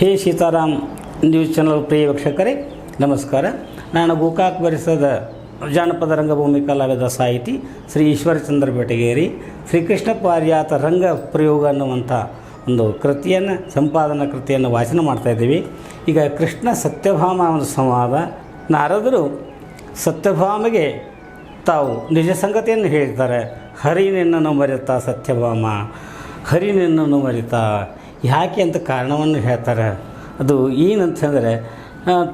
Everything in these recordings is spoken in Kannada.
ಹೇ ಸೀತಾರಾಮ್ ನ್ಯೂಸ್ ಚಾನಲ್ ಪ್ರಿಯ ವೀಕ್ಷಕರೇ ನಮಸ್ಕಾರ. ನಾನು ಗೋಕಾಕ್ ಪರಿಸರದ ಜಾನಪದ ರಂಗಭೂಮಿ ಕಲಾವಿದ ಸಾಹಿತಿ ಶ್ರೀ ಈಶ್ವರಚಂದ್ರ ಬೆಟಗೇರಿ ಶ್ರೀಕೃಷ್ಣ ಪಾರಿಜಾತ ರಂಗ ಪ್ರಯೋಗ ಅನ್ನುವಂಥ ಒಂದು ಕೃತಿಯನ್ನು ಸಂಪಾದನಾ ಕೃತಿಯನ್ನು ವಾಚನ ಮಾಡ್ತಾಯಿದ್ದೀವಿ. ಈಗ ಕೃಷ್ಣ ಸತ್ಯಭಾಮ ಒಂದು ಸಂವಾದ. ನಾರದರು ಸತ್ಯಭಾಮಗೆ ತಾವು ನಿಜ ಸಂಗತಿಯನ್ನು ಹೇಳ್ತಾರೆ. ಹರಿ ನಿನ್ನನ್ನು ಮರೆತ ಸತ್ಯಭಾಮ, ಹರಿ ನಿನ್ನನ್ನು ಮರೆತ ಯಾಕೆ ಅಂತ ಕಾರಣವನ್ನು ಹೇಳ್ತಾರೆ. ಅದು ಏನಂತ ಹೇಳಿದ್ರೆ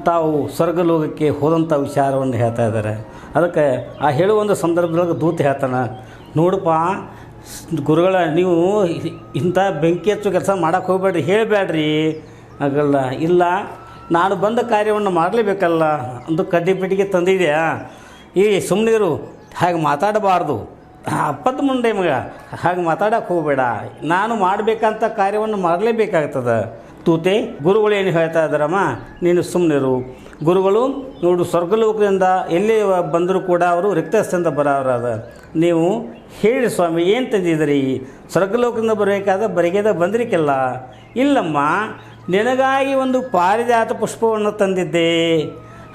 ತಾವು ಸ್ವರ್ಗಲೋಕಕ್ಕೆ ಹೋದಂಥ ವಿಚಾರವನ್ನು ಹೇಳ್ತಾ ಇದ್ದಾರೆ. ಅದಕ್ಕೆ ಆ ಹೇಳುವ ಒಂದು ಸಂದರ್ಭದೊಳಗೆ ದೂತ ಹೇಳ್ತಾನೆ, ನೋಡಪ್ಪ ಗುರುಗಳ ನೀವು ಇಂಥ ಬೆಂಕಿ ಹಚ್ಚು ಕೆಲಸ ಮಾಡೋಕ್ಕೆ ಹೋಗ್ಬೇಡ್ರಿ, ಹೇಳಬೇಡ್ರಿ. ಆಗಲ್ಲ, ಇಲ್ಲ ನಾನು ಬಂದ ಕಾರ್ಯವನ್ನು ಮಾಡಲೇಬೇಕಲ್ಲ, ಒಂದು ಕಡ್ಡಿ ಪೆಟ್ಟಿಗೆ ತಂದಿದೆಯಾ, ಈ ಸುಮ್ಮನಿರು, ಹಾಗೆ ಮಾತಾಡಬಾರ್ದು, ಅಪ್ಪದ ಮುಂದೆ ಮಗ ಹಾಗೆ ಮಾತಾಡೋಕ್ಕೆ ಹೋಗಬೇಡ, ನಾನು ಮಾಡಬೇಕಂತ ಕಾರ್ಯವನ್ನು ಮಾಡಲೇಬೇಕಾಗ್ತದೆ. ತೂತೆ ಗುರುಗಳು ಏನು ಹೇಳ್ತಾ ಇದ್ದಾರಮ್ಮ, ನೀನು ಸುಮ್ಮನಿರು. ಗುರುಗಳು ನೋಡು ಸ್ವರ್ಗಲೋಕದಿಂದ ಎಲ್ಲಿ ಬಂದರೂ ಕೂಡ ಅವರು ರಿಕ್ತಸ್ಥದಿಂದ ಬರೋರಾದ. ನೀವು ಹೇಳಿ ಸ್ವಾಮಿ ಏನು ತಂದಿದ್ದೀರಿ, ಸ್ವರ್ಗಲೋಕದಿಂದ ಬರಬೇಕಾದ ಬರಿಗೆದ ಬಂದಿರಿಕೆಲ್ಲ. ಇಲ್ಲಮ್ಮ, ನಿನಗಾಗಿ ಒಂದು ಪಾರಿಜಾತ ಪುಷ್ಪವನ್ನು ತಂದಿದ್ದೆ,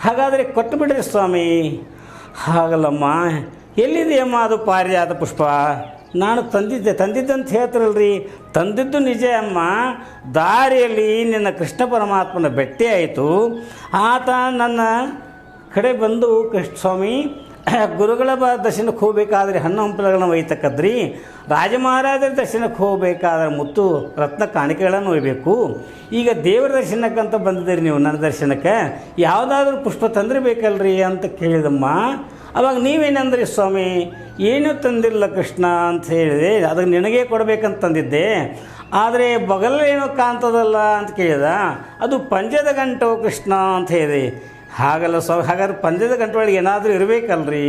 ಹಾಗಾದರೆ ಕೊಟ್ಟುಬಿಡ್ರಿ ಸ್ವಾಮಿ. ಹಾಗಲ್ಲಮ್ಮ, ಎಲ್ಲಿದೆಯಮ್ಮ ಅದು ಪಾರಿಜಾತ ಪುಷ್ಪ? ನಾನು ತಂದಿದ್ದಂತ ಹೇಳ್ತಿರಲ್ರಿ, ತಂದಿದ್ದು ನಿಜ ಅಮ್ಮ. ದಾರಿಯಲ್ಲಿ ನಿನ್ನ ಕೃಷ್ಣ ಪರಮಾತ್ಮನ ಭೇಟಿ ಆಯಿತು. ಆತ ನನ್ನ ಕಡೆ ಬಂದು ಕೃಷ್ಣ ಸ್ವಾಮಿ ಗುರುಗಳ ದರ್ಶನಕ್ಕೆ ಹೋಗಬೇಕಾದ್ರೆ ಹಣ್ಣು ಹಂಪಲುಗಳನ್ನು ಒಯ್ತಕ್ಕದ್ರಿ, ರಾಜಮಹಾರಾಜರ ದರ್ಶನಕ್ಕೆ ಹೋಗಬೇಕಾದ್ರೆ ಮುತ್ತು ರತ್ನ ಕಾಣಿಕೆಗಳನ್ನು ಒಯ್ಯಬೇಕು. ಈಗ ದೇವರ ದರ್ಶನಕ್ಕಂತ ಬಂದಿದ್ದೀರಿ ನೀವು, ನನ್ನ ದರ್ಶನಕ್ಕೆ ಯಾವುದಾದ್ರೂ ಪುಷ್ಪ ತಂದಿರಬೇಕಲ್ರಿ ಅಂತ ಕೇಳಿದಮ್ಮ. ಅವಾಗ ನೀವೇನಂದ್ರಿ ಸ್ವಾಮಿ, ಏನೂ ತಂದಿಲ್ಲ ಕೃಷ್ಣ ಅಂತ ಹೇಳಿದೆ, ಅದಕ್ಕೆ ನಿನಗೇ ಕೊಡಬೇಕಂತ ತಂದಿದ್ದೆ. ಆದರೆ ಬಗಲೇನೋ ಕಾಣ್ತದಲ್ಲ ಅಂತ ಕೇಳಿದ, ಅದು ಪಂಜದ ಗಂಟು ಕೃಷ್ಣ ಅಂತ ಹೇಳಿದೆ. ಹಾಗಲ್ಲ ಹಾಗಾದ್ರೆ ಪಂಜದ ಗಂಟೆ ಒಳಗೆ ಏನಾದರೂ ಇರಬೇಕಲ್ರಿ?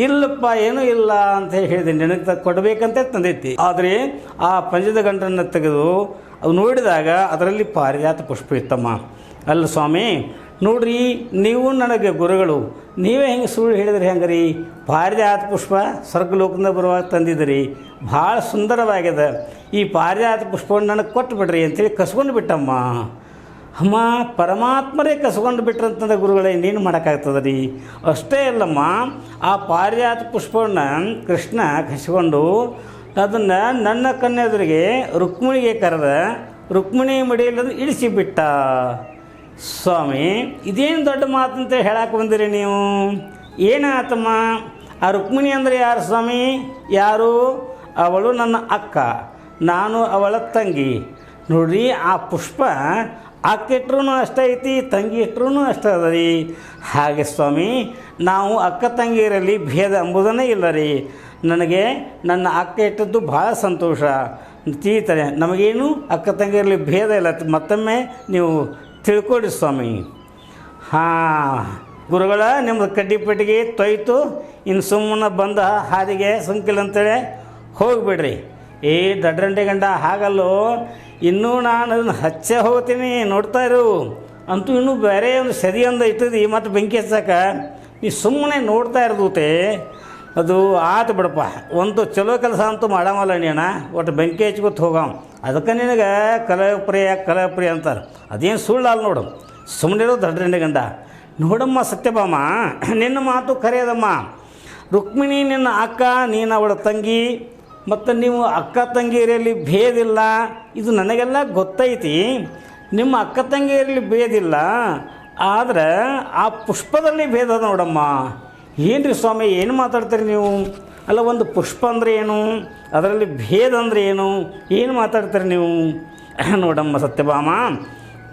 ಇಲ್ಲಪ್ಪ, ಏನೂ ಇಲ್ಲ ಅಂತ ಹೇಳಿದೆ, ನಿನಗೆ ಕೊಡಬೇಕಂತ ತಂದೈತಿ. ಆದರೆ ಆ ಪಂಜದ ಗಂಟನ್ನು ತೆಗೆದು ಅವು ನೋಡಿದಾಗ ಅದರಲ್ಲಿ ಪಾರಿಜಾತ ಪುಷ್ಪ ಇತ್ತಮ್ಮ. ಅಲ್ಲ ಸ್ವಾಮಿ, ನೋಡ್ರಿ, ನೀವು ನನಗೆ ಗುರುಗಳು, ನೀವೇ ಹೆಂಗೆ ಸುಳ್ಳು ಹೇಳಿದ್ರಿ ಹೆಂಗೆ ರೀ? ಪಾರಿಜಾತ ಪುಷ್ಪ ಸ್ವರ್ಗಲೋಕದಿಂದ ಬರುವಾಗ ತಂದಿದ್ರಿ, ಭಾಳ ಸುಂದರವಾಗಿದೆ. ಈ ಪಾರಿಜಾತ ಪುಷ್ಪವನ್ನು ನನಗೆ ಕೊಟ್ಟು ಬಿಡ್ರಿ ಅಂತೇಳಿ ಕಸ್ಕೊಂಡು ಬಿಟ್ಟಮ್ಮ. ಅಮ್ಮ, ಪರಮಾತ್ಮರೇ ಕಸ್ಕೊಂಡು ಬಿಟ್ರಂತಂದ ಗುರುಗಳೇ, ಇನ್ನೇನು ಮಾಡೋಕ್ಕಾಗ್ತದೆ ರೀ? ಅಷ್ಟೇ ಅಲ್ಲಮ್ಮ, ಆ ಪಾರಿಜಾತ ಪುಷ್ಪವನ್ನು ಕೃಷ್ಣ ಕಸ್ಕೊಂಡು ಅದನ್ನು ನನ್ನ ಕನ್ನೆದುರಿಗೆ ರುಕ್ಮಿಣಿಗೆ ಕರೆದ, ರುಕ್ಮಿಣಿ ಮಡಿಯಲ್ಲಿ ಇಳಿಸಿಬಿಟ್ಟ. ಸ್ವಾಮಿ, ಇದೇನು ದೊಡ್ಡ ಮಾತಂತ ಹೇಳಕ್ಕೆ ಬಂದಿರಿ ನೀವು? ಏನಾತಮ್ಮ? ಆ ರುಕ್ಮಿಣಿ ಅಂದರೆ ಯಾರು ಸ್ವಾಮಿ? ಯಾರು? ಅವಳು ನನ್ನ ಅಕ್ಕ, ನಾನು ಅವಳ ತಂಗಿ. ನೋಡ್ರಿ, ಆ ಪುಷ್ಪ ಅಕ್ಕ ಇಟ್ರೂ ಅಷ್ಟೇ ಐತಿ, ತಂಗಿ ಇಟ್ರೂ ಅಷ್ಟೇ ಅದ ರೀ. ಹಾಗೆ ಸ್ವಾಮಿ, ನಾವು ಅಕ್ಕ ತಂಗಿಯರಲ್ಲಿ ಭೇದ ಎಂಬುದನ್ನೇ ಇಲ್ಲ ರೀ. ನನಗೆ ನನ್ನ ಅಕ್ಕ ಇಟ್ಟದ್ದು ಭಾಳ ಸಂತೋಷ. ತೀತಾರೆ, ನಮಗೇನು ಅಕ್ಕ ತಂಗಿಯರಲ್ಲಿ ಭೇದ ಇಲ್ಲ, ಮತ್ತೊಮ್ಮೆ ನೀವು ತಿಳ್ಕೊಡಿ ಸ್ವಾಮಿ. ಹಾಂ ಗುರುಗಳ, ನಿಮ್ಮದು ಕಡ್ಡಿ ಪೆಟ್ಟಿಗೆ ತೊಯ್ತು, ಇನ್ನು ಸುಮ್ಮನೆ ಬಂದ ಹಾದಿಗೆ ಸುಂಕಿಲ್ಲ ಅಂತೇಳಿ ಹೋಗಿಬಿಡ್ರಿ. ದಡ್ರಂಡೆ ಗಂಡ, ಹಾಗಲ್ಲೋ, ಇನ್ನೂ ನಾನು ಅದನ್ನು ಹಚ್ಚೇ ಹೋಗ್ತೀನಿ, ನೋಡ್ತಾ ಇರು. ಅಂತೂ ಇನ್ನೂ ಬೇರೆ ಒಂದು ಸದಿ ಒಂದು ಇರ್ತದೆ, ಮತ್ತು ಬೆಂಕಿ ಹಚ್ಚಕ್ಕೆ ನೀ ಸುಮ್ಮನೆ ನೋಡ್ತಾ ಇರೋದೂತೆ. ಅದು ಆತು ಬಿಡಪ್ಪ, ಒಂದು ಚಲೋ ಕೆಲಸ ಅಂತೂ ಮಾಡಮಲ್ಲ ನೀನ, ಒಟ್ಟು ಬೆಂಕಿ ಹಚ್ಕೊತ ಹೋಗವ. ಅದಕ್ಕೆ ನಿನಗೆ ಕಲಪ್ರಿಯ ಅಂತಾರೆ. ಅದೇನು ಸುಳ್ಳು ಅಲ್ಲ ನೋಡು, ಸುಮ್ಮನಿರೋ ದಡ್ರಂಡೆ ಗಂಡ. ನೋಡಮ್ಮ ಸತ್ಯಭಾಮ, ನಿನ್ನ ಮಾತು ಕರೆಯದಮ್ಮ. ರುಕ್ಮಿಣಿ ನಿನ್ನ ಅಕ್ಕ, ನೀನು ಅವಳ ತಂಗಿ, ಮತ್ತು ನೀವು ಅಕ್ಕ ತಂಗಿಯರಲ್ಲಿ ಭೇದಿಲ್ಲ, ಇದು ನನಗೆಲ್ಲ ಗೊತ್ತೈತಿ. ನಿಮ್ಮ ಅಕ್ಕ ತಂಗಿಯರಲ್ಲಿ ಭೇದಿಲ್ಲ, ಆದರೆ ಆ ಪುಷ್ಪದಲ್ಲಿ ಭೇದ ನೋಡಮ್ಮ. ಏನು ರೀ ಸ್ವಾಮಿ, ಏನು ಮಾತಾಡ್ತೀರಿ ನೀವು? ಅಲ್ಲ, ಒಂದು ಪುಷ್ಪ ಅಂದರೆ ಏನು, ಅದರಲ್ಲಿ ಭೇದ ಅಂದರೆ ಏನು ಮಾತಾಡ್ತೀರಿ ನೀವು? ನೋಡಮ್ಮ ಸತ್ಯಭಾಮ,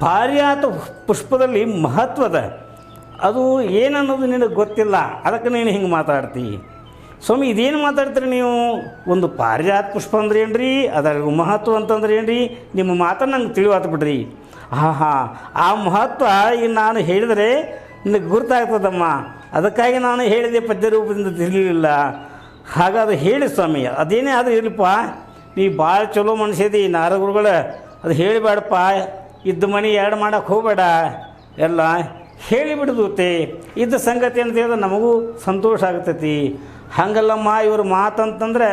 ಪಾರಿಜಾತ ಪುಷ್ಪದಲ್ಲಿ ಮಹತ್ವದ, ಅದು ಏನನ್ನೋದು ನಿನಗೆ ಗೊತ್ತಿಲ್ಲ, ಅದಕ್ಕೆ ನೀನು ಹಿಂಗೆ ಮಾತಾಡ್ತಿ. ಸ್ವಾಮಿ, ಇದೇನು ಮಾತಾಡ್ತೀರಿ ನೀವು? ಒಂದು ಪಾರಿಜಾತ ಪುಷ್ಪ ಅಂದ್ರೆ ಏನು ರೀ, ಅದರ ಮಹತ್ವ ಅಂತಂದ್ರೆ ಏನು ರೀ? ನಿಮ್ಮ ಮಾತನ್ನು ನಂಗೆ ತಿಳಿವಾತು ಬಿಡ್ರಿ. ಆ ಮಹತ್ವ ಇನ್ನು ನಾನು ಹೇಳಿದರೆ ನಿನಗೆ ಗುರುತಾಗ್ತದಮ್ಮ. ಅದಕ್ಕಾಗಿ ನಾನು ಹೇಳಿದೆ, ಪದ್ಯ ರೂಪದಿಂದ ತಿಳಿಲಿಲ್ಲ. ಹಾಗಾದ್ರೆ ಹೇಳಿ ಸ್ವಾಮಿ, ಅದೇನೇ ಆದರೂ ಇರಲಿಪ್ಪ, ನೀ ಭಾಳ ಚಲೋ ಮನುಷ್ಯದಿ, ನಾರಗುರುಗಳ ಅದು ಹೇಳಿಬೇಡಪ್ಪ, ಇದ್ದ ಮನೆ ಎರಡು ಮಾಡೋಕ್ಕೆ ಹೋಗಬೇಡ, ಎಲ್ಲ ಹೇಳಿಬಿಡ್ದೂತೆ. ಇದ್ದ ಸಂಗತಿ ಅಂತ ಹೇಳಿದ್ರೆ ನಮಗೂ ಸಂತೋಷ ಆಗ್ತೈತಿ. ಹಂಗಲ್ಲಮ್ಮ, ಇವ್ರ ಮಾತಂತಂದ್ರೆ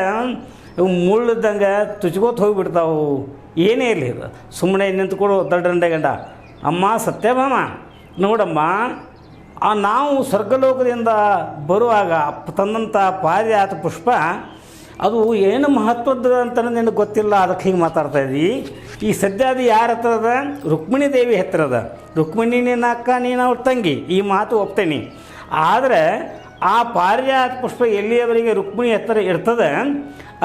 ಇವು ಮುಳ್ಳಿದ್ದಂಗೆ ತುಚ್ಕೋತ ಹೋಗಿಬಿಡ್ತಾವು. ಏನೇ ಇರಲಿ, ಸುಮ್ಮನೆ ನಿಂತ್ಕೊಡು ದಡ್ಡಂಡೆ ಗಂಡ, ಅಮ್ಮ ಸತ್ಯಭಾಮ, ನೋಡಮ್ಮ, ನಾವು ಸ್ವರ್ಗಲೋಕದಿಂದ ಬರುವಾಗ ತಂದಂಥ ಪಾರಿಜಾತ ಪುಷ್ಪ ಅದು ಏನು ಮಹತ್ವದ ಅಂತ ನಿನಗೆ ಗೊತ್ತಿಲ್ಲ, ಅದಕ್ಕೆ ಹೀಗೆ ಮಾತಾಡ್ತಾ ಇದ್ದಿ. ಈ ಸದ್ಯ ಅದು ಯಾರ ಹತ್ರ ಅದ? ರುಕ್ಮಿಣಿ ದೇವಿ ಹತ್ರ ಅದ. ರುಕ್ಮಿಣಿ ನಿನ್ನ ಅಕ್ಕ, ನೀನು ಅವ್ರ ತಂಗಿ, ಈ ಮಾತು ಒಪ್ತೇನೆ. ಆದರೆ ಆ ಪಾರಿಜಾತ ಪುಷ್ಪ ಎಲ್ಲಿಯವರೆಗೆ ರುಕ್ಮಿಣಿ ಹತ್ರ ಇರ್ತದೆ,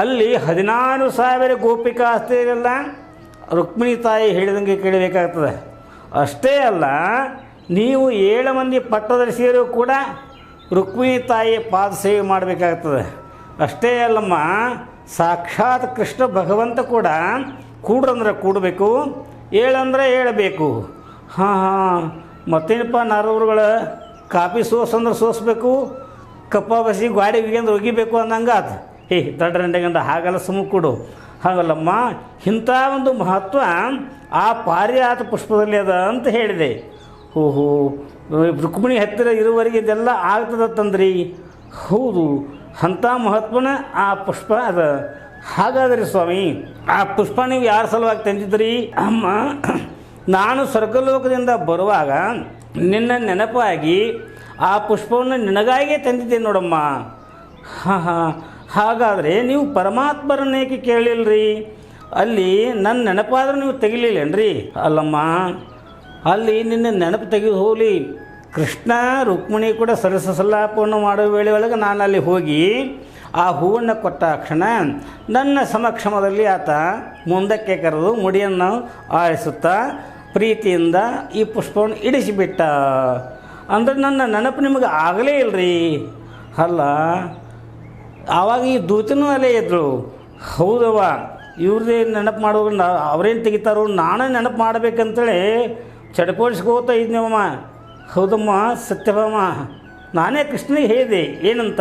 ಅಲ್ಲಿ 16,000 ಗೋಪಿಕಾ ಅಷ್ಟೇರಲ್ಲ, ರುಕ್ಮಿಣಿ ತಾಯಿ ಹೇಳಿದಂಗೆ ಕೇಳಬೇಕಾಗ್ತದೆ. ಅಷ್ಟೇ ಅಲ್ಲ, ನೀವು 7 ಮಂದಿ ಪಟ್ಟದರ್ಶಿಯರು ಕೂಡ ರುಕ್ಮಿಣಿ ತಾಯಿ ಪಾದ ಸೇವೆ ಮಾಡಬೇಕಾಗ್ತದೆ. ಅಷ್ಟೇ ಅಲ್ಲಮ್ಮ, ಸಾಕ್ಷಾತ್ ಕೃಷ್ಣ ಭಗವಂತ ಕೂಡ ಕೂಡ್ರಂದ್ರೆ ಕೂಡಬೇಕು, ಏಳಂದ್ರೆ ಏಳಬೇಕು. ಹಾಂ ಮತ್ತೇನಪ್ಪ, ನಾರವ್ರುಗಳ ಕಾಪಿ ಸೋಸಂದ್ರೆ ಸೋಸಬೇಕು, ಕಪ್ಪ ಬಸಿ ಗಾಡಿಗೆ ಅಂದ್ರೆ ಒಗಿಬೇಕು ಅಂದಂಗಾತ. ದಡ್ರಂಡೆಗಂದ ಹಾಗಲ್ಲ, ಸುಮ್ಮ ಕೊಡು. ಹಾಗಲ್ಲಮ್ಮ, ಇಂಥ ಒಂದು ಮಹತ್ವ ಆ ಪಾರಿಜಾತ ಪುಷ್ಪದಲ್ಲಿ ಅದ ಅಂತ ಹೇಳಿದೆ. ಓಹೋ, ರುಕ್ಮಿಣಿ ಹತ್ತಿರ ಇರುವವರೆಗೆ ಇದೆಲ್ಲ ಆಗ್ತದತ್ತಂದ್ರಿ. ಹೌದು, ಅಂಥ ಮಹತ್ವನ ಆ ಪುಷ್ಪ ಅದ. ಹಾಗಾದರೆ ಸ್ವಾಮಿ, ಆ ಪುಷ್ಪ ನೀವು ಯಾರ ಸಲುವಾಗಿ ತಂದಿದ್ರಿ? ಅಮ್ಮ, ನಾನು ಸ್ವರ್ಗಲೋಕದಿಂದ ಬರುವಾಗ ನಿನ್ನ ನೆನಪಾಗಿ ಆ ಪುಷ್ಪವನ್ನು ನಿನಗಾಗಿಯೇ ತಂದಿದ್ದೇನೆ ನೋಡಮ್ಮ. ಹಾಗಾದರೆ ನೀವು ಪರಮಾತ್ಮರನ್ನೇಕೆ ಕೇಳಿಲ್ರಿ? ಅಲ್ಲಿ ನನ್ನ ನೆನಪಾದ್ರೆ ನೀವು ತೆಗಿಲಿಲ್ಲೇನ್ರಿ? ಅಲ್ಲಮ್ಮ, ಅಲ್ಲಿ ನಿನ್ನ ನೆನಪು ತೆಗೆದು ಹೋಗಲಿ. ಕೃಷ್ಣ ರುಕ್ಮಿಣಿ ಕೂಡ ಸರಸ ಸಲ್ಲಾಪವನ್ನು ಮಾಡುವ ವೇಳೆ ಒಳಗೆ ನಾನು ಅಲ್ಲಿ ಹೋಗಿ ಆ ಹೂವನ್ನು ಕೊಟ್ಟ ಕ್ಷಣ ನನ್ನ ಸಮಕ್ಷಮದಲ್ಲಿ ಆತ ಮುಂದಕ್ಕೆ ಕರೆದು ಮುಡಿಯನ್ನು ಆರಿಸುತ್ತಾ ಪ್ರೀತಿಯಿಂದ ಈ ಪುಷ್ಪವನ್ನು ಇಡಿಸಿಬಿಟ್ಟ. ಅಂದರೆ ನನ್ನ ನೆನಪು ನಿಮಗೆ ಆಗಲೇ ಇಲ್ಲರಿ. ಅಲ್ಲ, ಆವಾಗ ಈ ದೂತನೂ ಅಲ್ಲೇ ಇದ್ದರು. ಹೌದವ್ವ, ಇವ್ರದೇ ನೆನಪು ಮಾಡುವಾಗ ಅವರೇನು ತೆಗಿತಾರೋ, ನಾನೇ ನೆನಪು ಮಾಡಬೇಕಂತೇಳಿ ಚಡಪಡಿಸ್ಕೋತಾ ಇದ್ನವಮ್ಮ. ಹೌದಮ್ಮ ಸತ್ಯಭಾಮ, ನಾನೇ ಕೃಷ್ಣನಿಗೆ ಹೇಳಿದೆ ಏನಂತ,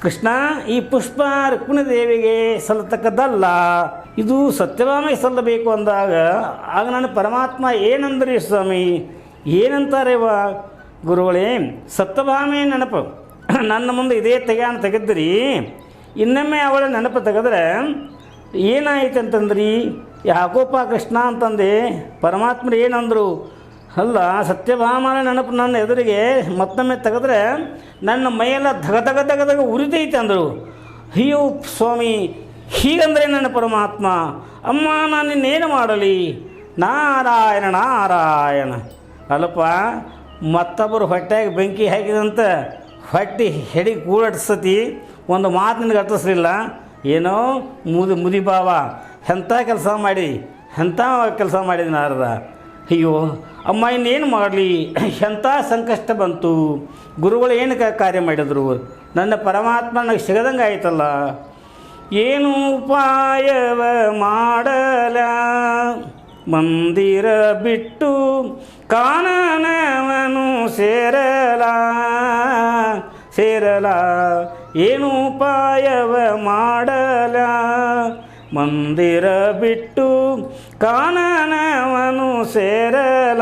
ಕೃಷ್ಣ ಈ ಪುಷ್ಪ ರುಕ್ಮಿಣಿ ದೇವಿಗೆ ಸಲ್ಲತಕ್ಕದ್ದಲ್ಲ, ಇದು ಸತ್ಯಭಾಮೆಗೆ ಸಲ್ಲಬೇಕು ಅಂದಾಗ ಆಗ ನಾನು ಪರಮಾತ್ಮ ಏನಂದ್ರಿ ಸ್ವಾಮಿ, ಏನಂತಾರೇವ ಗುರುಗಳೇ? ಸತ್ಯಭಾಮೆ ನೆನಪು ನನ್ನ ಮುಂದೆ ಇದೇ ತೆಗೆದ್ರಿ, ಇನ್ನೊಮ್ಮೆ ಅವಳ ನೆನಪು ತೆಗೆದ್ರೆ ಏನಾಯ್ತು ಅಂತಂದ್ರಿ? ಯಾಕೋಪ ಕೃಷ್ಣ ಅಂತಂದೆ. ಪರಮಾತ್ಮರು ಏನಂದರು? ಅಲ್ಲ, ಸತ್ಯಭಾಮನ ನೆನಪು ನನ್ನ ಎದುರಿಗೆ ಮತ್ತೊಮ್ಮೆ ತೆಗೆದ್ರೆ ನನ್ನ ಮೈಯೆಲ್ಲ ಧಗ ಉರಿತೈತೆ ಅಂದರು. ಅಯ್ಯೋ ಸ್ವಾಮಿ, ಹೀಗಂದ್ರೆ ನನ್ನ ಪರಮಾತ್ಮ. ಅಮ್ಮ, ನಾನು ಇನ್ನೇನು ಮಾಡಲಿ? ನಾರಾಯಣ ನಾರಾಯಣ. ಅಲ್ಲಪ್ಪ, ಮತ್ತೊಬ್ಬರು ಹೊಟ್ಟೆಗೆ ಬೆಂಕಿ ಹಾಕಿದಂತ ಹೊಟ್ಟೆ ಹೆಡಿ ಕೂಡಟ್ಸತಿ, ಒಂದು ಮಾತು ನಿನಗೆ ಅರ್ಥಿಸ್ಲಿಲ್ಲ. ಏನೋ ಮುದಿ ಬಾವ, ಎಂಥ ಕೆಲಸ ಮಾಡಿದ ನಾರದ. ಅಯ್ಯೋ ಅಮ್ಮ, ಇನ್ನೇನು ಮಾಡಲಿ? ಎಂಥ ಸಂಕಷ್ಟ ಬಂತು. ಗುರುಗಳು ಏನು ಕಾರ್ಯ ಮಾಡಿದರು? ನನ್ನ ಪರಮಾತ್ಮ ನನಗೆ ಸಿಗದಂಗೆ ಆಯ್ತಲ್ಲ. ಏನು ಉಪಾಯವ ಮಾಡಲ, ಮಂದಿರ ಬಿಟ್ಟು ಕಾನನವನು ಸೇರಲ. ಏನು ಉಪಾಯವ ಮಾಡಲ, ಮಂದಿರ ಬಿಟ್ಟು ಕಾನನವನು ಸೇರಲ.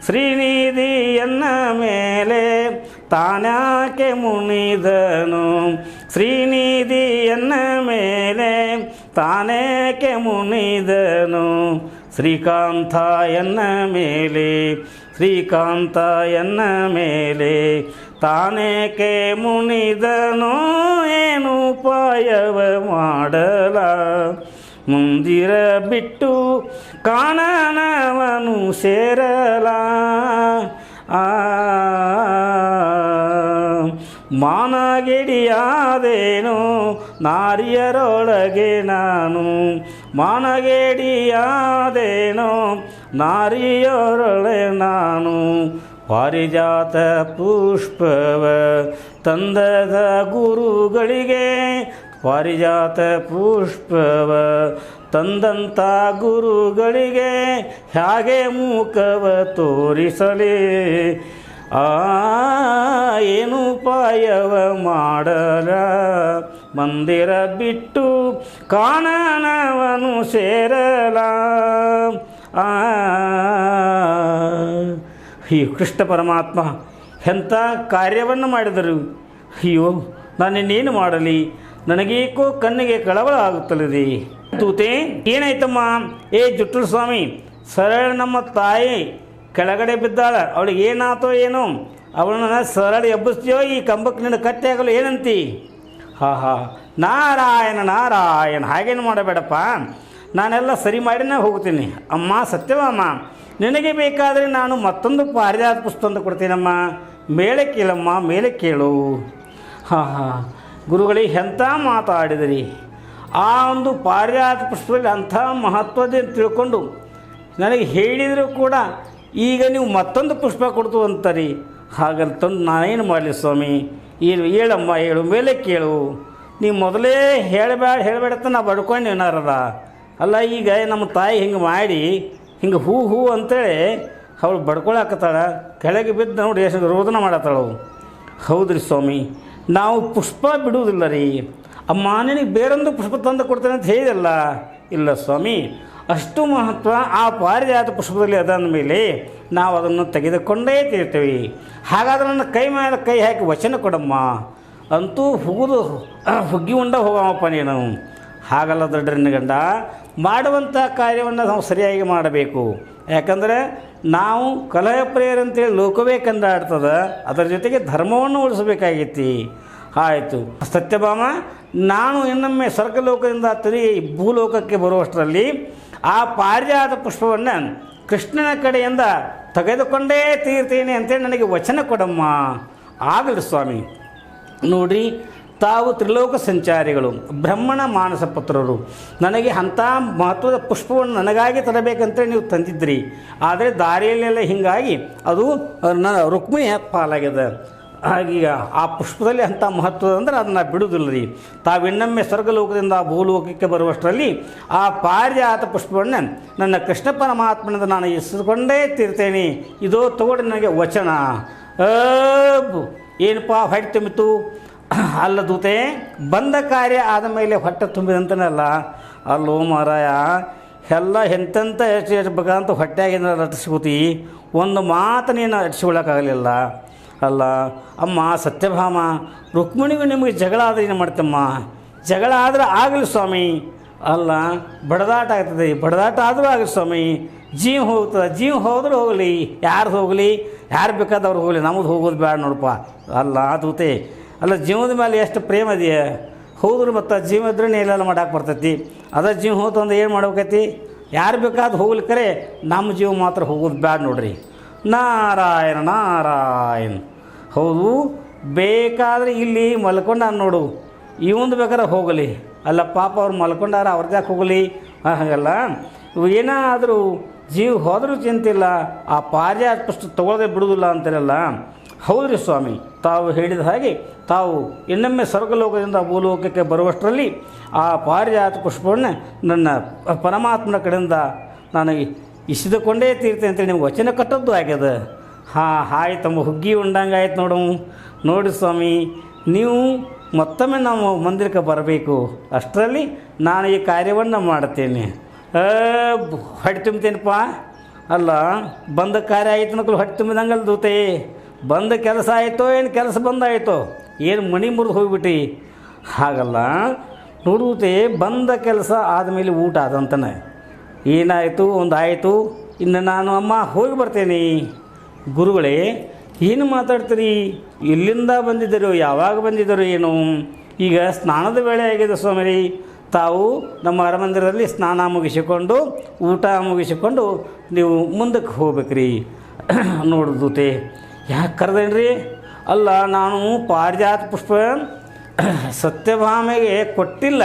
ಶ್ರೀನಿಧಿಯನ್ನ ಮೇಲೆ ತಾನ್ಯಾಕೆ ಮುನಿದನು, ಶ್ರೀನಿಧಿಯನ್ನ ಮೇಲೆ ತಾನೇಕೆ ಮುನಿದನು. ಶ್ರೀಕಾಂತಯನ್ನ ಮೇಲೆ ತಾನೇಕೆ ಮುನಿದನು. ಏನು ಉಪಾಯವ ಮಾಡಲ, ಮಂದಿರ ಬಿಟ್ಟು ಕಾನನವನು ಸೇರಲ. ಮಾನಗೆಡಿಯಾದೇನೋ ನಾರಿಯರೊಳಗೆ ನಾನು, ಮಾನಗೆಡಿಯಾದೇನೋ ನಾರಿಯರೊಳಗೆ ನಾನು. ಪಾರಿಜಾತ ಪುಷ್ಪವ ತಂದದ ಗುರುಗಳಿಗೆ, ಪಾರಿಜಾತ ಪುಷ್ಪವ ತಂದಂಥ ಗುರುಗಳಿಗೆ ಹೇಗೆ ಮೂಕವ ತೋರಿಸಲೇ. ಏನು ಉಪಾಯವ ಮಾಡಲ, ಮಂದಿರ ಬಿಟ್ಟು ಕಾನನವನು ಸೇರಲ. ಈ ಕೃಷ್ಣ ಪರಮಾತ್ಮ ಎಂಥ ಕಾರ್ಯವನ್ನು ಮಾಡಿದರು. ಅಯ್ಯೋ, ನಾನಿನ್ನೇನು ಮಾಡಲಿ? ನನಗೇಕೋ ಕಣ್ಣಿಗೆ ಕಳವಳ ಆಗುತ್ತಲಿದೆ. ತೂತೆ ಏನಾಯ್ತಮ್ಮ? ಏ ಜುಟ್ಟುಳು ಸ್ವಾಮಿ, ಸರಳ ನಮ್ಮ ತಾಯಿ ಕೆಳಗಡೆ ಬಿದ್ದಾಳ, ಅವಳಿಗೆ ಏನಾತೋ ಏನು, ಅವಳನ್ನ ಸರಳ ಎಬ್ಬಿಸ್ತೀಯೋ ಈ ಕಂಬಕ್ಕೆ ನಿನ್ನ ಕಟ್ಟೆ ಆಗಲು ಏನಂತಿ? ನಾರಾಯಣ ನಾರಾಯಣ, ಹಾಗೇನು ಮಾಡಬೇಡಪ್ಪ, ನಾನೆಲ್ಲ ಸರಿ ಮಾಡಿನೇ ಹೋಗ್ತೀನಿ. ಅಮ್ಮ ಸತ್ಯವಾಮ, ನಿನಗೆ ಬೇಕಾದರೆ ನಾನು ಮತ್ತೊಂದು ಪಾರಿಜಾತ ಪುಷ್ಪ ಅಂತ ಕೊಡ್ತೀನಮ್ಮ, ಮೇಲೆ ಕೇಳಮ್ಮ, ಮೇಲೆ ಕೇಳು. ಗುರುಗಳಿಗೆ ಎಂಥ ಮಾತಾಡಿದಿರಿ. ಆ ಒಂದು ಪಾರಿಜಾತ ಪುಷ್ಪದಲ್ಲಿ ಅಂಥ ಮಹತ್ವದ ತಿಳ್ಕೊಂಡು ನನಗೆ ಹೇಳಿದರೂ ಕೂಡ ಈಗ ನೀವು ಮತ್ತೊಂದು ಪುಷ್ಪ ಕೊಡ್ತು ಅಂತಾರಿ. ಹಾಗಂತಂದು ನಾನೇನು ಮಾಡಲಿ ಸ್ವಾಮಿ? ಏನು ಹೇಳಮ್ಮ, ಹೇಳು, ಮೇಲೆ ಕೇಳು. ನೀವು ಮೊದಲೇ ಹೇಳಬೇಡತ್ತ ನಾ ಬಡ್ಕೊಂಡು ಏನಾರದ ಅಲ್ಲ. ಈಗ ನಮ್ಮ ತಾಯಿ ಹಿಂಗೆ ಮಾಡಿ ಹಿಂಗೆ ಹೂ ಅಂತೇಳಿ ಅವಳು ಬಡ್ಕೊಳಕತ್ತಾಳ, ಕೆಳಗೆ ಬಿದ್ದು ನೋಡಿ ಎಷ್ಟು ರೋದನ ಮಾಡತ್ತಾಳು. ಹೌದ್ರಿ ಸ್ವಾಮಿ, ನಾವು ಪುಷ್ಪ ಬಿಡುವುದಿಲ್ಲ ರೀ. ಅಮ್ಮ ನಿನಗೆ ಬೇರೊಂದು ಪುಷ್ಪ ತಂದು ಕೊಡ್ತೇನೆ ಅಂತ ಹೇಳಿದಲ್ಲ. ಇಲ್ಲ ಸ್ವಾಮಿ, ಅಷ್ಟು ಮಹತ್ವ ಆ ಪಾರಿಜಾತ ಪುಷ್ಪದಲ್ಲಿ ಅದಾದ ಮೇಲೆ ನಾವು ಅದನ್ನು ತೆಗೆದುಕೊಂಡೇ ತೀರ್ತೀವಿ. ಹಾಗಾದ್ರೆ ನನ್ನ ಕೈ ಮೇಲೆ ಕೈ ಹಾಕಿ ವಚನ ಕೊಡಮ್ಮ ಅಂತೂ ಹುಗ್ಗಿ ಉಂಡ ಹೋಗಮ್ಮಪ್ಪ ನೀನು. ಹಾಗಲ್ಲ ದೊಡ್ಡರನ್ನ ಗಂಡ, ಮಾಡುವಂಥ ಕಾರ್ಯವನ್ನು ನಾವು ಸರಿಯಾಗಿ ಮಾಡಬೇಕು. ಯಾಕಂದರೆ ನಾವು ಕಲಹ ಪ್ರೇಯರ್ ಅಂತೇಳಿ ಲೋಕವೇ ಕಂಡಾಡ್ತದೆ, ಅದರ ಜೊತೆಗೆ ಧರ್ಮವನ್ನು ಉಳಿಸಬೇಕಾಗೈತಿ. ಆಯಿತು ಸತ್ಯಭಾಮ, ನಾನು ಇನ್ನೊಮ್ಮೆ ಸ್ವರ್ಗಲೋಕದಿಂದ ತಿರುಗಿ ಭೂಲೋಕಕ್ಕೆ ಬರುವಷ್ಟರಲ್ಲಿ ಆ ಪಾರಿಜಾತ ಪುಷ್ಪವನ್ನು ಕೃಷ್ಣನ ಕಡೆಯಿಂದ ತೆಗೆದುಕೊಂಡೇ ತೀರ್ತೀನಿ ಅಂತೇಳಿ ನನಗೆ ವಚನ ಕೊಡಮ್ಮ. ಆಗಲಿ ಸ್ವಾಮಿ. ನೋಡ್ರಿ, ತಾವು ತ್ರಿಲೋಕ ಸಂಚಾರಿಗಳು, ಬ್ರಹ್ಮಣ ಮಾನಸ ಪುತ್ರರು. ನನಗೆ ಅಂಥ ಮಹತ್ವದ ಪುಷ್ಪವನ್ನು ನನಗಾಗಿ ತರಬೇಕಂತೇಳಿ ನೀವು ತಂದಿದ್ರಿ. ಆದರೆ ದಾರಿಯಲ್ಲೆಲ್ಲ ಹೀಗಾಗಿ ಅದು ನನ್ನ ರುಕ್ಮಿಣಿ ಪಾಲಾಗಿದೆ. ಹಾಗೀಗ ಆ ಪುಷ್ಪದಲ್ಲಿ ಅಂಥ ಮಹತ್ವದ ಅಂದ್ರೆ ಅದನ್ನು ಬಿಡುವುದಿಲ್ಲ ರೀ. ತಾವಿನ್ನೊಮ್ಮೆ ಸ್ವರ್ಗಲೋಕದಿಂದ ಭೂಲೋಕಕ್ಕೆ ಬರುವಷ್ಟರಲ್ಲಿ ಆ ಪಾರಿಜಾತ ಪುಷ್ಪವನ್ನು ನನ್ನ ಕೃಷ್ಣ ಪರಮಾತ್ಮನಿಂದ ನಾನು ಇಸಿದುಕೊಂಡೇ ತೀರ್ತೇನೆ. ಇದೋ ತಗೊಂಡು ನನಗೆ ವಚನ. ಏನಪ್ಪ ಹೊಟ್ಟೆ ತುಂಬಿತು? ಅಲ್ಲ ದೂತೆ, ಬಂದ ಕಾರ್ಯ ಆದ ಮೇಲೆ ಹೊಟ್ಟೆ ತುಂಬಿದಂತನಲ್ಲ. ಅಲ್ಲೋ ಮಾರಾಯ, ಎಲ್ಲ ಎಂತೆಂಥ ಹೆಚ್ಚಬೇಕಂತ ಹೊಟ್ಟೆಯಾಗಿಂದ ರಟಿಸ್ಕೋತಿ, ಒಂದು ಮಾತು ನೀನು ಅಡಿಸ್ಕೊಳ್ಳೋಕ್ಕಾಗಲಿಲ್ಲ. ಅಲ್ಲ ಅಮ್ಮ ಸತ್ಯಭಾಮ, ರುಕ್ಮಿಣಿಗೂ ನಿಮಗೆ ಜಗಳ ಆದರೆ ಏನು ಮಾಡ್ತಮ್ಮ? ಜಗಳ ಆದರೆ ಆಗಲಿ ಸ್ವಾಮಿ. ಅಲ್ಲ ಬಡದಾಟ ಆಗ್ತದೆ, ಬಡದಾಟ ಆದರೂ ಆಗಲಿ ಸ್ವಾಮಿ. ಜೀವ ಹೋಗ್ತದೆ, ಜೀವ ಹೋದರೂ ಹೋಗಲಿ, ಯಾರ್ದು ಹೋಗಲಿ, ಯಾರು ಬೇಕಾದವ್ರು ಹೋಗಲಿ, ನಮ್ಮದು ಹೋಗೋದು ಬೇಡ ನೋಡಪ್ಪ. ಅಲ್ಲ ದೂತೆ, ಅಲ್ಲ ಜೀವದ ಮೇಲೆ ಎಷ್ಟು ಪ್ರೇಮ ಇದೆಯಾ? ಹೋದ್ರು ಮತ್ತು ಜೀವ ಇದ್ರೆ ಎಲ್ಲೆಲ್ಲ ಮಾಡಕ್ಕೆ ಬರ್ತೈತಿ. ಅದ ಜೀವ ಹೋತು ಅಂದ್ರೆ ಏನು ಮಾಡ್ಬೇಕೈತಿ? ಯಾರು ಬೇಕಾದ್ರೂ ಹೋಗ್ಲಿಕ್ಕರೆ ನಮ್ಮ ಜೀವ ಮಾತ್ರ ಹೋಗೋದು ಬೇಡ ನೋಡ್ರಿ. ನಾರಾಯಣ ನಾರಾಯಣ. ಹೌದು, ಬೇಕಾದರೆ ಇಲ್ಲಿ ಮಲ್ಕೊಂಡ ನೋಡು, ಇವಂದು ಬೇಕಾದ್ರೆ ಹೋಗಲಿ. ಅಲ್ಲ ಪಾಪ ಅವ್ರು ಮಲ್ಕೊಂಡಾರ, ಅವ್ರದ್ದು ಯಾಕೆ ಹೋಗಲಿ? ಹಾಗಲ್ಲ, ಏನಾದರೂ ಜೀವ ಹೋದರೂ ಚಿಂತಿಲ್ಲ, ಆ ಪಾರಿಜಾತ ಪುಷ್ಪ ತೊಗೊಳ್ಳದೆ ಬಿಡುವುದಿಲ್ಲ ಅಂತಾರಲ್ಲ. ಹೌದ್ರಿ ಸ್ವಾಮಿ, ತಾವು ಹೇಳಿದ ಹಾಗೆ ತಾವು ಇನ್ನೊಮ್ಮೆ ಸ್ವರ್ಗಲೋಕದಿಂದ ಭೂಲೋಕಕ್ಕೆ ಬರುವಷ್ಟರಲ್ಲಿ ಆ ಪಾರಿಜಾತ ಪುಷ್ಪವನ್ನು ನನ್ನ ಪರಮಾತ್ಮನ ಕಡೆಯಿಂದ ನನಗೆ ಇಸಿದುಕೊಂಡೇ ತೀರ್ತೇನೆ ಅಂತೇಳಿ ನಿಮ್ಗೆ ವಚನ ಕಟ್ಟದ್ದು ಆಗ್ಯದ. ಆಯ್ತಮ್ಮ, ಹುಗ್ಗಿ ಉಂಡಂಗೆ ಆಯ್ತು ನೋಡು. ನೋಡಿ ಸ್ವಾಮಿ, ನೀವು ಮತ್ತೊಮ್ಮೆ ನಾವು ಮಂದಿರಕ್ಕೆ ಬರಬೇಕು. ಅಷ್ಟರಲ್ಲಿ ನಾನು ಈ ಕಾರ್ಯವನ್ನು ಮಾಡ್ತೇನೆ. ಹೊಟ್ಟೆ ತುಂಬ್ತೇನಪ್ಪ. ಅಲ್ಲ ಬಂದ ಕಾರ್ಯ ಆಯಿತು ನಕಲು ಹೊಟ್ಟೆ ತುಂಬಿದಂಗಲ್ಲ ದೂತೆ. ಬಂದ ಕೆಲಸ ಆಯಿತೋ ಏನು ಕೆಲಸ ಬಂದಾಯಿತೋ, ಏನು ಮಣಿ ಮುರಿದು ಹೋಗ್ಬಿಟ್ಟು. ಹಾಗಲ್ಲ ನೋಡುತ್ತೆ, ಬಂದ ಕೆಲಸ ಆದಮೇಲೆ ಊಟ ಆದಂತನೇ ಏನಾಯಿತು, ಒಂದು ಆಯಿತು, ಇನ್ನು ನಾನು ಅಮ್ಮ ಹೋಗಿ ಬರ್ತೇನೆ. ಗುರುಗಳೇ ಏನು ಮಾತಾಡ್ತೀರಿ? ಎಲ್ಲಿಂದ ಬಂದಿದ್ದರು, ಯಾವಾಗ ಬಂದಿದ್ದರು, ಏನು? ಈಗ ಸ್ನಾನದ ವೇಳೆ ಆಗಿದೆ ಸ್ವಾಮಿ. ತಾವು ನಮ್ಮ ಅರಮಂದಿರದಲ್ಲಿ ಸ್ನಾನ ಮುಗಿಸಿಕೊಂಡು ಊಟ ಮುಗಿಸಿಕೊಂಡು ನೀವು ಮುಂದಕ್ಕೆ ಹೋಗ್ಬೇಕ್ರಿ. ನೋಡ್ದೂತೆ, ಯಾಕೆ ಕರೆದೇನ್ರಿ? ಅಲ್ಲ, ನಾನು ಪಾರಿಜಾತ ಪುಷ್ಪ ಸತ್ಯಭಾಮೆಗೆ ಕೊಟ್ಟಿಲ್ಲ.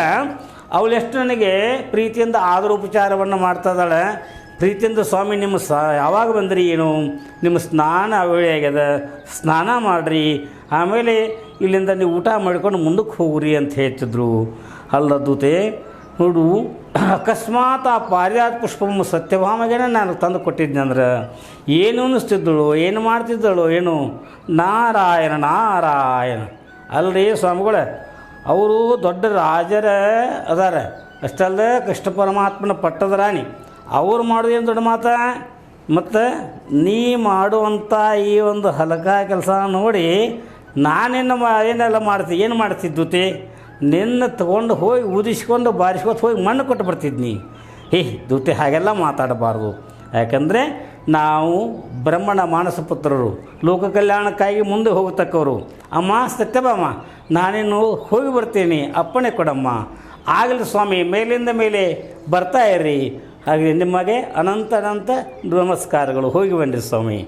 ಅವಳೆಷ್ಟು ನನಗೆ ಪ್ರೀತಿಯಿಂದ ಆದರ ಉಪಚಾರವನ್ನು ಮಾಡ್ತಾ ಇದ್ದಾಳೆ. ಪ್ರೀತಿಯಿಂದ ಸ್ವಾಮಿ ನಿಮ್ಮ ಯಾವಾಗ ಬಂದ್ರಿ, ಏನು ನಿಮ್ಮ ಸ್ನಾನ ವೇಳೆ ಆಗ್ಯದ, ಸ್ನಾನ ಮಾಡಿರಿ, ಆಮೇಲೆ ಇಲ್ಲಿಂದ ನೀವು ಊಟ ಮಾಡ್ಕೊಂಡು ಮುಂದಕ್ಕೆ ಹೋಗ್ರಿ ಅಂತ ಹೇಳ್ತಿದ್ರು. ಅಲ್ಲ ದೂತೆ, ನೋಡು, ಅಕಸ್ಮಾತ್ ಆ ಪಾರಿಜಾತ ಪುಷ್ಪವನ್ನು ಸತ್ಯಭಾಮಗೇನೆ ನಾನು ತಂದು ಕೊಟ್ಟಿದ್ದೆ ಅಂದ್ರೆ ಏನು ಅನ್ನಿಸ್ತಿದ್ದಳು, ಏನು ಮಾಡ್ತಿದ್ದಳು, ಏನು? ನಾರಾಯಣ ನಾರಾಯಣ. ಅಲ್ರಿ ಸ್ವಾಮಿಗಳ, ಅವರು ದೊಡ್ಡ ರಾಜರ ಅದಾರ, ಅಷ್ಟಲ್ಲದೆ ಕೃಷ್ಣ ಪರಮಾತ್ಮನ ಪಟ್ಟದ ರಾಣಿ. ಅವ್ರು ಮಾಡೋದೇನು ದೊಡ್ಡ ಮಾತಾ? ಮತ್ತು ನೀ ಮಾಡುವಂಥ ಈ ಒಂದು ಹಲಕ ಕೆಲಸ ನೋಡಿ ನಾನೇನು ಏನೆಲ್ಲ ಮಾಡ್ತಿ, ಏನು ಮಾಡ್ತಿದ್ದುತಿ? ನಿನ್ನ ತೊಗೊಂಡು ಹೋಗಿ ಊದಿಸ್ಕೊಂಡು ಬಾರಿಸ್ಕೊತ ಹೋಗಿ ಮಣ್ಣು ಕೊಟ್ಟು ಬರ್ತಿದ್ನಿ. ದೂತೆ ಹಾಗೆಲ್ಲ ಮಾತಾಡಬಾರ್ದು. ಯಾಕಂದರೆ ನಾವು ಬ್ರಹ್ಮಣ ಮಾನಸ ಪುತ್ರರು, ಲೋಕ ಕಲ್ಯಾಣಕ್ಕಾಗಿ ಮುಂದೆ ಹೋಗತಕ್ಕವರು. ಅಮ್ಮ ಸತ್ಯಭಾಮ, ನಾನೇನು ಹೋಗಿ ಬರ್ತೀನಿ, ಅಪ್ಪಣೆ ಕೊಡಮ್ಮ. ಆಗಲಿ ಸ್ವಾಮಿ, ಮೇಲಿಂದ ಮೇಲೆ ಬರ್ತಾ ಇರ್ರಿ. ಹಾಗೆ ನಿಮಗೆ ಅನಂತ ನಮಸ್ಕಾರಗಳು. ಹೋಗಿ ಬನ್ನಿರಿ ಸ್ವಾಮಿ.